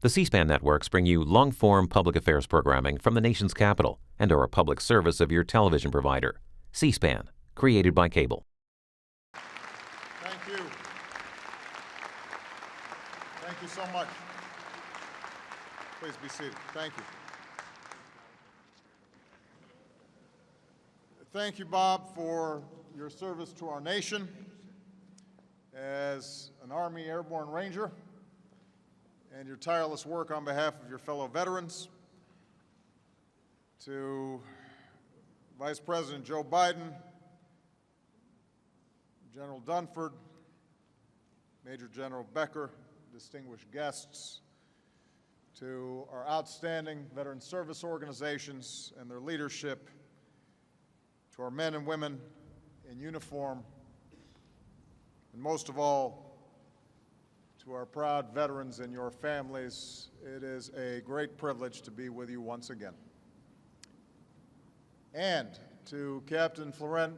The C-SPAN networks bring you long-form public affairs programming from the nation's capital and are a public service of your television provider. C-SPAN, created by cable. Thank you. Thank you so much. Please be seated. Thank you. Thank you, Bob, for your service to our nation as an Army Airborne Ranger and your tireless work on behalf of your fellow veterans. To Vice President Joe Biden, General Dunford, Major General Becker, distinguished guests, to our outstanding veteran service organizations and their leadership, to our men and women in uniform, and most of all, to our proud veterans and your families, it is a great privilege to be with you once again. And to Captain Florent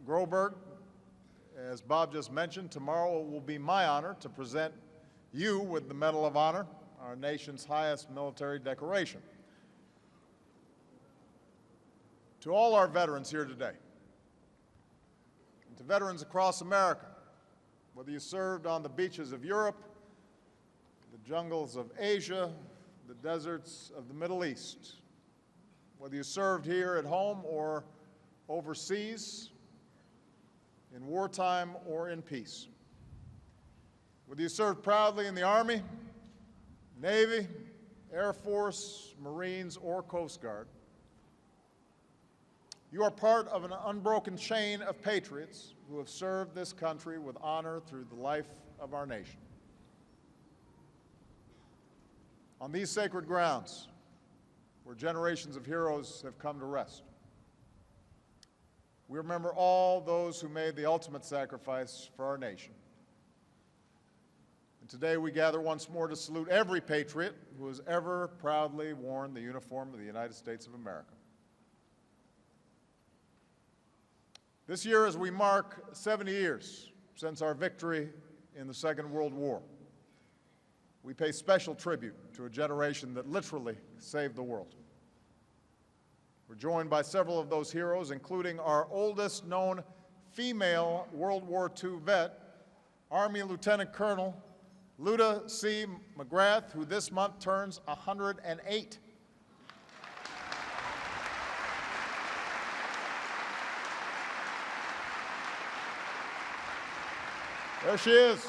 Groberg, as Bob just mentioned, tomorrow it will be my honor to present you with the Medal of Honor, our nation's highest military decoration. To all our veterans here today, and to veterans across America, whether you served on the beaches of Europe, the jungles of Asia, the deserts of the Middle East, whether you served here at home or overseas, in wartime or in peace, whether you served proudly in the Army, Navy, Air Force, Marines, or Coast Guard, you are part of an unbroken chain of patriots who have served this country with honor through the life of our nation. On these sacred grounds, where generations of heroes have come to rest, we remember all those who made the ultimate sacrifice for our nation. And today we gather once more to salute every patriot who has ever proudly worn the uniform of the United States of America. This year, as we mark 70 years since our victory in the Second World War, we pay special tribute to a generation that literally saved the world. We're joined by several of those heroes, including our oldest known female World War II vet, Army Lieutenant Colonel Luda C. McGrath, who this month turns 108. There she is.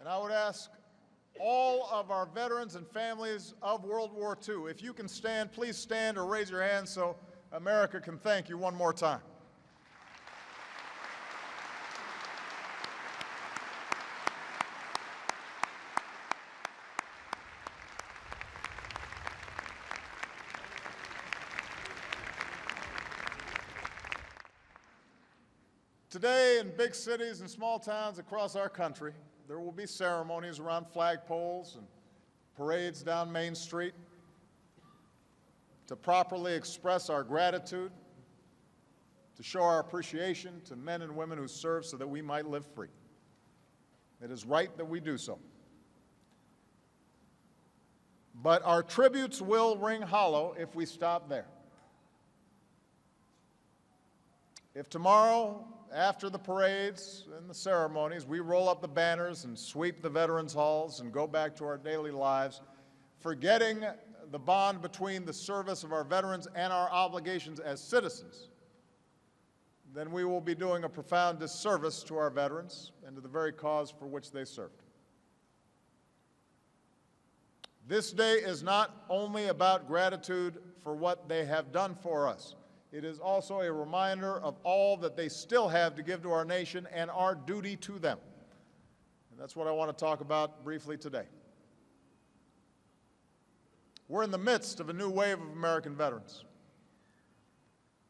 And I would ask all of our veterans and families of World War II, if you can stand, please stand or raise your hand so America can thank you one more time. Today, in big cities and small towns across our country, there will be ceremonies around flagpoles and parades down Main Street to properly express our gratitude, to show our appreciation to men and women who serve so that we might live free. It is right that we do so. But our tributes will ring hollow if we stop there. If tomorrow, after the parades and the ceremonies, we roll up the banners and sweep the veterans' halls and go back to our daily lives, forgetting the bond between the service of our veterans and our obligations as citizens, then we will be doing a profound disservice to our veterans and to the very cause for which they served. This day is not only about gratitude for what they have done for us. It is also a reminder of all that they still have to give to our nation and our duty to them. And that's what I want to talk about briefly today. We're in the midst of a new wave of American veterans.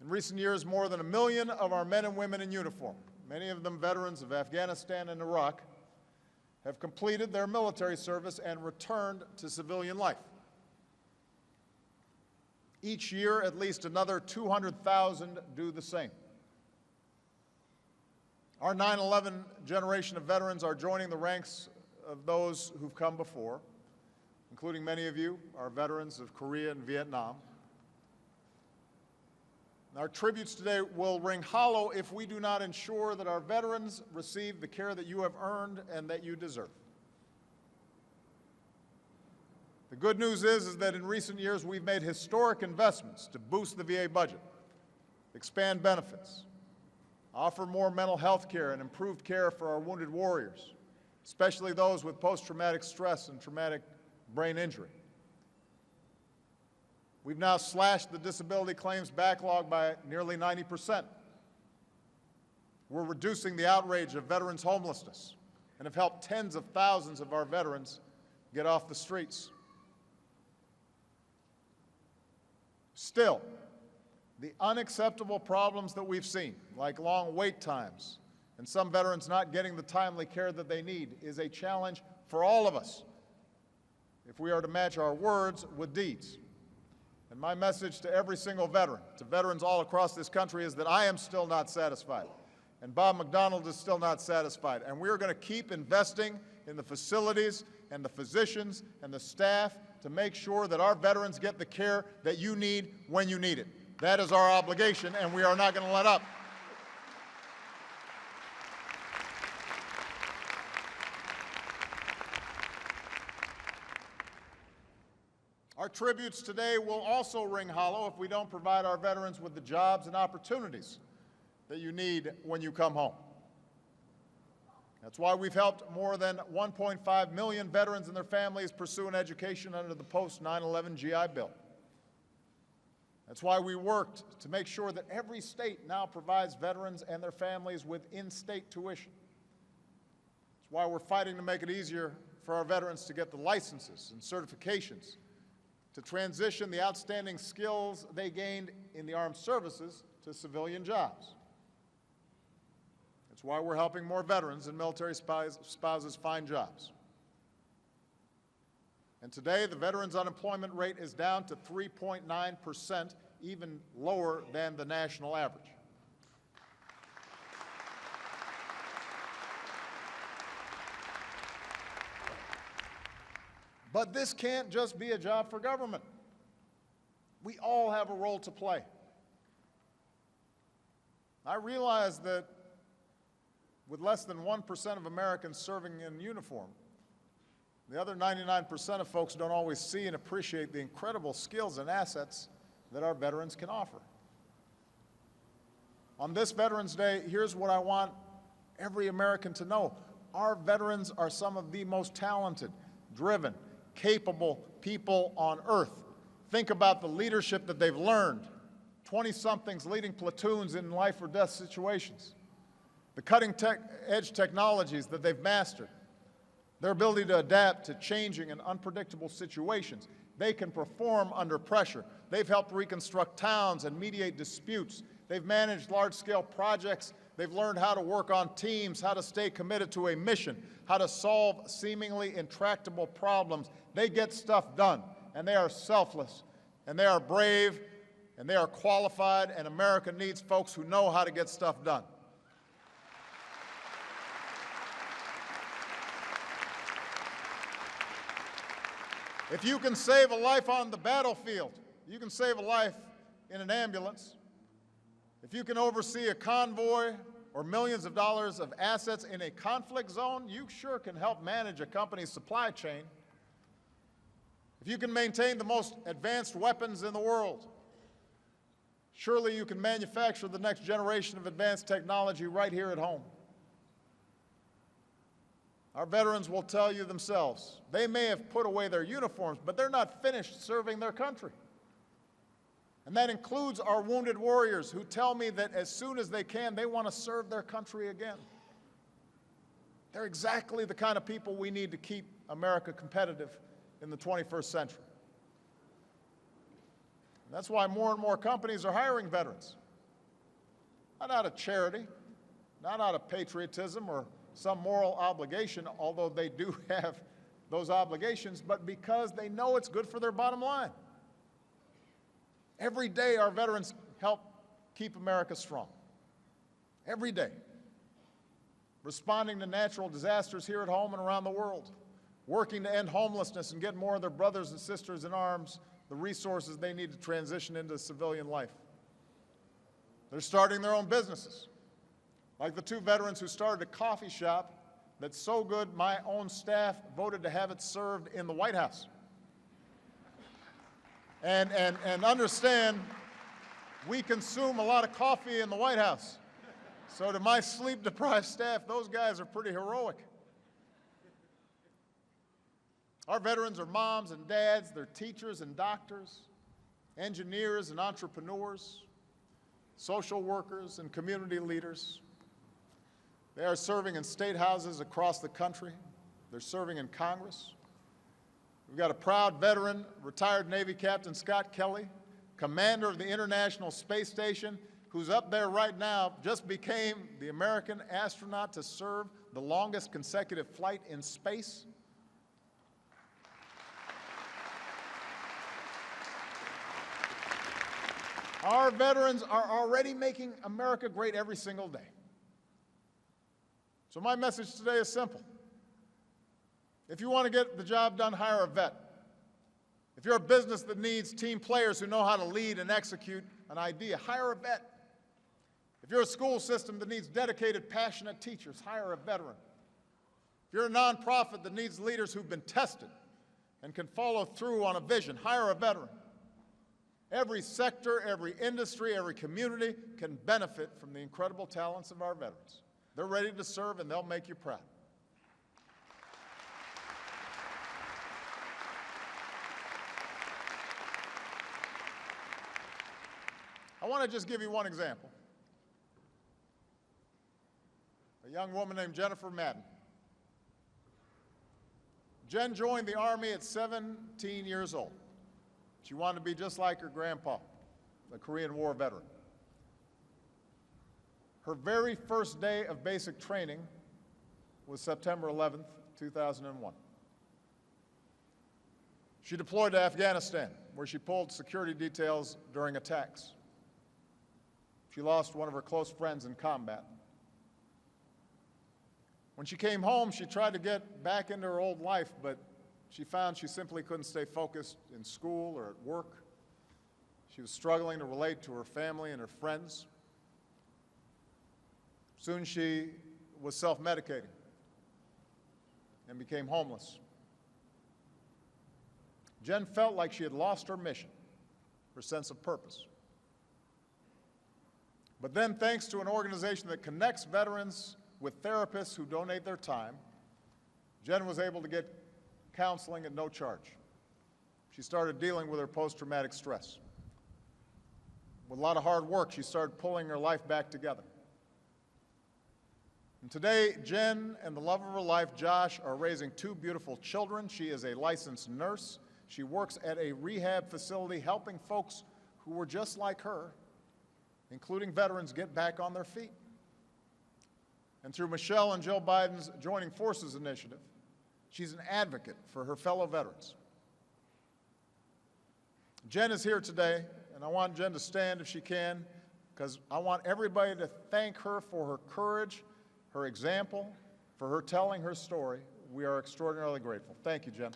In recent years, more than 1 million of our men and women in uniform many of them veterans of Afghanistan and Iraq, have completed their military service and returned to civilian life. Each year, at least another 200,000 do the same. Our 9/11 generation of veterans are joining the ranks of those who've come before, including many of you, our veterans of Korea and Vietnam. Our tributes today will ring hollow if we do not ensure that our veterans receive the care that you have earned and that you deserve. The good news is that in recent years we've made historic investments to boost the VA budget, expand benefits, offer more mental health care and improved care for our wounded warriors, especially those with post-traumatic stress and traumatic brain injury. We've now slashed the disability claims backlog by nearly 90%. We're reducing the outrage of veterans' homelessness and have helped tens of thousands of our veterans get off the streets. Still, the unacceptable problems that we've seen, like long wait times and some veterans not getting the timely care that they need, is a challenge for all of us if we are to match our words with deeds. And my message to every single veteran, to veterans all across this country, is that I am still not satisfied, and Bob McDonald is still not satisfied. And we are going to keep investing in the facilities and the physicians and the staff to make sure that our veterans get the care that you need when you need it. That is our obligation, and we are not going to let up. Our tributes today will also ring hollow if we don't provide our veterans with the jobs and opportunities that you need when you come home. That's why we've helped more than 1.5 million veterans and their families pursue an education under the post-9/11 GI Bill. That's why we worked to make sure that every state now provides veterans and their families with in-state tuition. That's why we're fighting to make it easier for our veterans to get the licenses and certifications to transition the outstanding skills they gained in the armed services to civilian jobs. That's why we're helping more veterans and military spouses find jobs. And today, the veterans' unemployment rate is down to 3.9%, even lower than the national average. But this can't just be a job for government. We all have a role to play. I realize that with less than 1% of Americans serving in uniform, the other 99% of folks don't always see and appreciate the incredible skills and assets that our veterans can offer. On this Veterans Day, here's what I want every American to know. Our veterans are some of the most talented, driven, capable people on earth. Think about the leadership that they've learned. 20-somethings leading platoons in life or death situations. The cutting-edge technologies that they've mastered. Their ability to adapt to changing and unpredictable situations. They can perform under pressure. They've helped reconstruct towns and mediate disputes. They've managed large-scale projects. They've learned how to work on teams, how to stay committed to a mission, how to solve seemingly intractable problems. They get stuff done, and they are selfless, and they are brave, and they are qualified, and America needs folks who know how to get stuff done. If you can save a life on the battlefield, you can save a life in an ambulance. If you can oversee a convoy or millions of dollars of assets in a conflict zone, you sure can help manage a company's supply chain. If you can maintain the most advanced weapons in the world, surely you can manufacture the next generation of advanced technology right here at home. Our veterans will tell you themselves, they may have put away their uniforms, but they're not finished serving their country. And that includes our wounded warriors who tell me that as soon as they can, they want to serve their country again. They're exactly the kind of people we need to keep America competitive in the 21st century. And that's why more and more companies are hiring veterans. Not out of charity, not out of patriotism or some moral obligation, although they do have those obligations, but because they know it's good for their bottom line. Every day our veterans help keep America strong. Every day. Responding to natural disasters here at home and around the world. Working to end homelessness and get more of their brothers and sisters in arms the resources they need to transition into civilian life. They're starting their own businesses, like the two veterans who started a coffee shop that's so good my own staff voted to have it served in the White House. And understand, we consume a lot of coffee in the White House. So to my sleep-deprived staff, those guys are pretty heroic. Our veterans are moms and dads, they're teachers and doctors, engineers and entrepreneurs, social workers and community leaders. They are serving in state houses across the country. They're serving in Congress. We've got a proud veteran, retired Navy Captain Scott Kelly, commander of the International Space Station, who's up there right now, just became the American astronaut to serve the longest consecutive flight in space. Our veterans are already making America great every single day. So my message today is simple. If you want to get the job done, hire a vet. If you're a business that needs team players who know how to lead and execute an idea, hire a vet. If you're a school system that needs dedicated, passionate teachers, hire a veteran. If you're a nonprofit that needs leaders who've been tested and can follow through on a vision, hire a veteran. Every sector, every industry, every community can benefit from the incredible talents of our veterans. They're ready to serve, and they'll make you proud. I want to just give you one example. A young woman named Jennifer Madden. Jen joined the Army at 17 years old. She wanted to be just like her grandpa, a Korean War veteran. Her very first day of basic training was September 11th, 2001. She deployed to Afghanistan, where she pulled security details during attacks. She lost one of her close friends in combat. When she came home, she tried to get back into her old life, but she found she simply couldn't stay focused in school or at work. She was struggling to relate to her family and her friends. Soon she was self-medicating and became homeless. Jen felt like she had lost her mission, her sense of purpose. But then, thanks to an organization that connects veterans with therapists who donate their time, Jen was able to get counseling at no charge. She started dealing with her post-traumatic stress. With a lot of hard work, she started pulling her life back together. And today, Jen and the love of her life, Josh, are raising two beautiful children. She is a licensed nurse. She works at a rehab facility helping folks who were just like her, including veterans, get back on their feet. And through Michelle and Jill Biden's Joining Forces initiative, she's an advocate for her fellow veterans. Jen is here today, and I want Jen to stand if she can, because I want everybody to thank her for her courage, her example, for her telling her story. We are extraordinarily grateful. Thank you, Jen.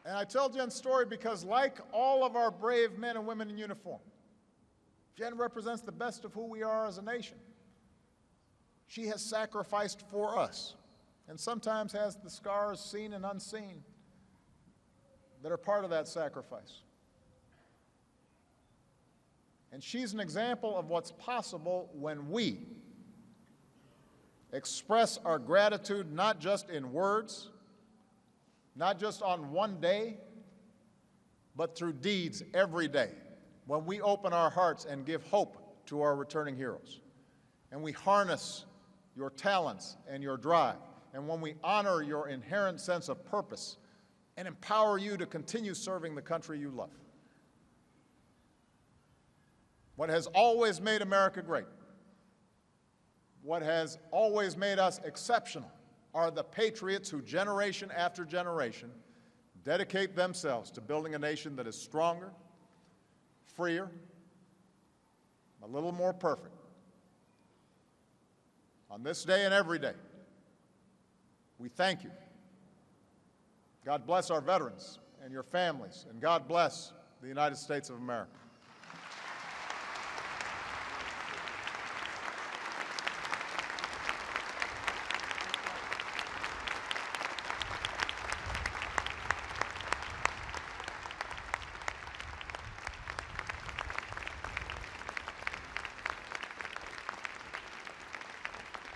And I tell Jen's story because, like all of our brave men and women in uniform, Jen represents the best of who we are as a nation. She has sacrificed for us, and sometimes has the scars seen and unseen that are part of that sacrifice. And she's an example of what's possible when we express our gratitude not just in words, not just on one day, but through deeds every day, when we open our hearts and give hope to our returning heroes. and we harness your talents and your drive, and when we honor your inherent sense of purpose and empower you to continue serving the country you love. What has always made America great, what has always made us exceptional, are the patriots who, generation after generation, dedicate themselves to building a nation that is stronger, freer, a little more perfect. On this day and every day, we thank you. God bless our veterans and your families, and God bless the United States of America.